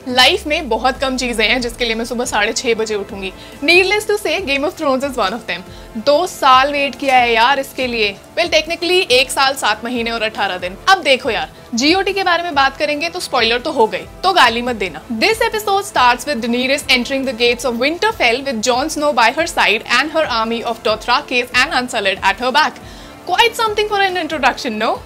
Life में बहुत कम चीजें हैं जिसके लिए मैं सुबह 6:30 बजे उठूंगी। नीडलेस टू से game of thrones is one of them. 2 साल वेट किया है यार इसके लिए। वेल टेक्निकली 1 साल 7 महीने और 18 दिन। अब देखो यार, जीओटी के बारे में बात करेंगे तो स्पॉइलर तो हो गई, तो गाली मत देना। This episode starts with Daenerys entering the gates of Winterfell with Jon Snow by her side and her army of Dothrakis and Unsullied at her back. Quite something for an introduction, no?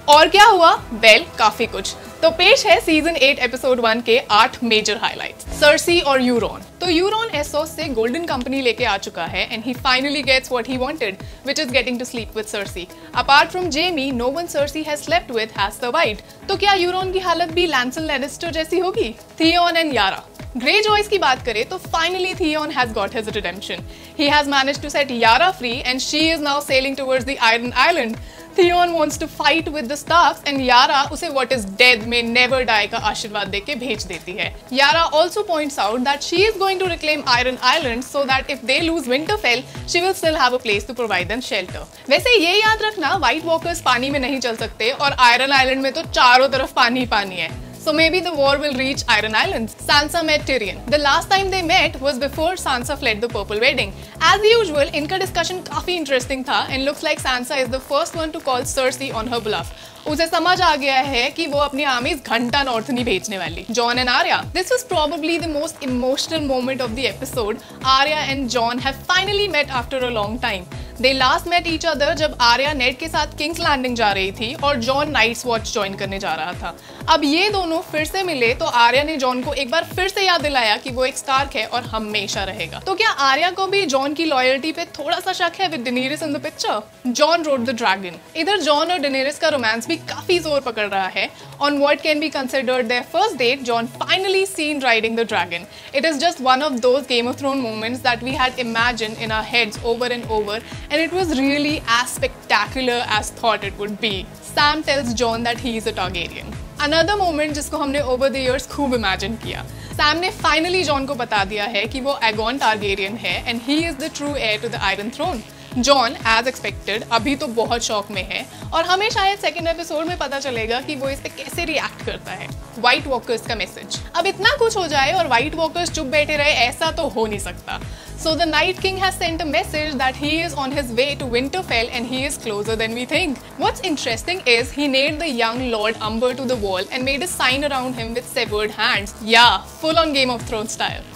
और क्या हुआ? Well काफी कुछ। तो पेश है season 8 episode 1 के 8 major highlights. Cersei और यूरोन। तो यूरोन एसोस से गोल्डन कंपनी लेके आ चुका है and he finally gets what he wanted, which is getting to sleep with Cersei. Apart from Jaime, no one Cersei has slept with has survived. तो क्या यूरोन की हालत भी लैंसल लैनिस्टर जैसी होगी? थियोन एंड यारा। ग्रेजॉयस की बात करें तो finally Theon has got his redemption. He has managed to set Yara free and she is now sailing towards the Iron Island. Theon wants to fight with the Starks and Yara उसे what is dead may never die का आशीर्वाद देके भेज देती है। Yara also points out that she is going to reclaim Iron Island so that if they lose Winterfell, she will still have a place to provide them shelter। वैसे ये याद रखना, White Walkers पानी में नहीं चल सकते और Iron Island में तो चारों तरफ पानी ही पानी है। So maybe the war will reach Iron Islands. Sansa met Tyrion. The last time they met was before Sansa fled the Purple Wedding. As usual, इनका discussion काफी interesting था and looks like Sansa is the first one to call Cersei on her bluff. उसे समझ आ गया है कि वो अपनी आर्मीज घंटा नॉर्थ नहीं भेजने वाली। John and Arya. This was probably the most emotional moment of the episode. Arya and Jon have finally met after a long time. They last met each other जब आर्या नेड के साथ किंग्स लैंडिंग जा रही थी और जॉन नाइट्स वॉच ज्वाइन करने जा रहा था। अब ये दोनों फिर से मिले तो आर्या ने जॉन को एक बार फिर से याद दिलाया कि वो एक स्टार्क है और हमेशा रहेगा। तो क्या आर्या को भी जॉन की लॉयल्टी पे थोड़ा सा शक है with Daenerys in the picture? John road the dragon. इधर जॉन और डेनेरिस का रोमांस भी काफी जोर पकड़ रहा है। On what can be considered their first date, Jon finally seen riding the dragon. It is just one of those Game of Thrones moments that we had imagined in our heads over and over, and it was really as spectacular as thought it would be. Sam tells Jon that he is a Targaryen. Another moment जिसको हमने over the years खूब imagine किया। Sam ने finally Jon को बता दिया है कि वो Aegon Targaryen है and he is the true heir to the Iron Throne. Jon as expected अभी तो बहुत शॉक में है और हमें शायद सेकंड एपिसोड में पता चलेगा कि वो इस पे कैसे रिएक्ट करता है। व्हाइट वॉकर्स का मैसेज। अब इतना कुछ हो जाए और व्हाइट वॉकर्स चुप बैठे रहे, ऐसा तो हो नहीं सकता। So the Night King has sent a message that he is on his way to Winterfell and he is closer than we think. What's interesting is he nailed the young Lord Umber to the wall and made a sign around him with severed hands. Yeah, full on Game of Thrones style.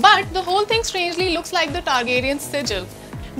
But the whole thing strangely looks like the Targaryen sigil.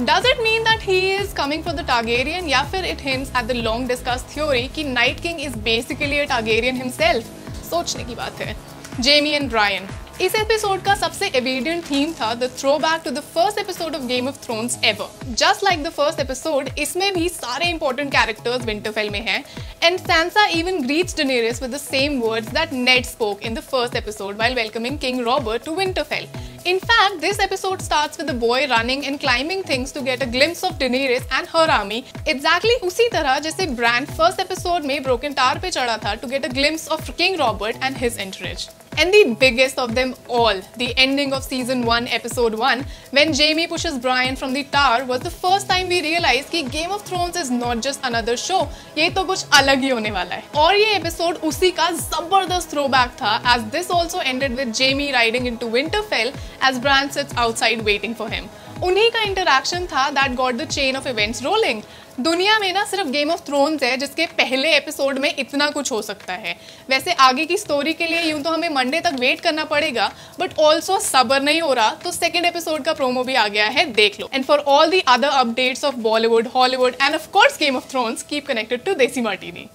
Does it mean that he is coming for the Targaryen या फिर it hints at the long discussed theory कि Night King is basically a Targaryen himself? सोचने की बात है। Jaime and Brian। इस episode का सबसे एविडेंट थीम था the throwback to the first episode of Game of Thrones ever. Just like the first episode, इसमें भी सारे इंपॉर्टेंट कैरेक्टर्स विंटरफेल में हैं and Sansa even greets Daenerys with the same words that Ned spoke in the first episode while welcoming King Robert to Winterfell. In fact, this episode starts with the boy running and climbing things to get a glimpse of Daenerys and her army. Exactly उसी तरह जैसे Bran first episode में Broken Tower पे चढ़ा था to get a glimpse of King Robert and his entourage. And the biggest of them all, the ending of season 1 episode 1 when Jaime pushes Brian from the tower was the first time we realized कि Game of Thrones is not just another show, ये तो कुछ अलग ही होने वाला है। और ये एपिसोड उसी का जबरदस्त throwback था as this also ended with Jaime riding into Winterfell as Bran sits outside waiting for him. उन्हीं का इंटरैक्शन था that got the chain of events rolling. दुनिया में ना सिर्फ गेम ऑफ थ्रोन्स है जिसके पहले एपिसोड में इतना कुछ हो सकता है। वैसे आगे की स्टोरी के लिए यूं तो हमें मंडे तक वेट करना पड़ेगा, बट ऑल्सो सब्र नहीं हो रहा तो सेकंड एपिसोड का प्रोमो भी आ गया है, देख लो। And for all the other updates of Bollywood, Hollywood and of course Game of Thrones, keep connected to Desi Martini.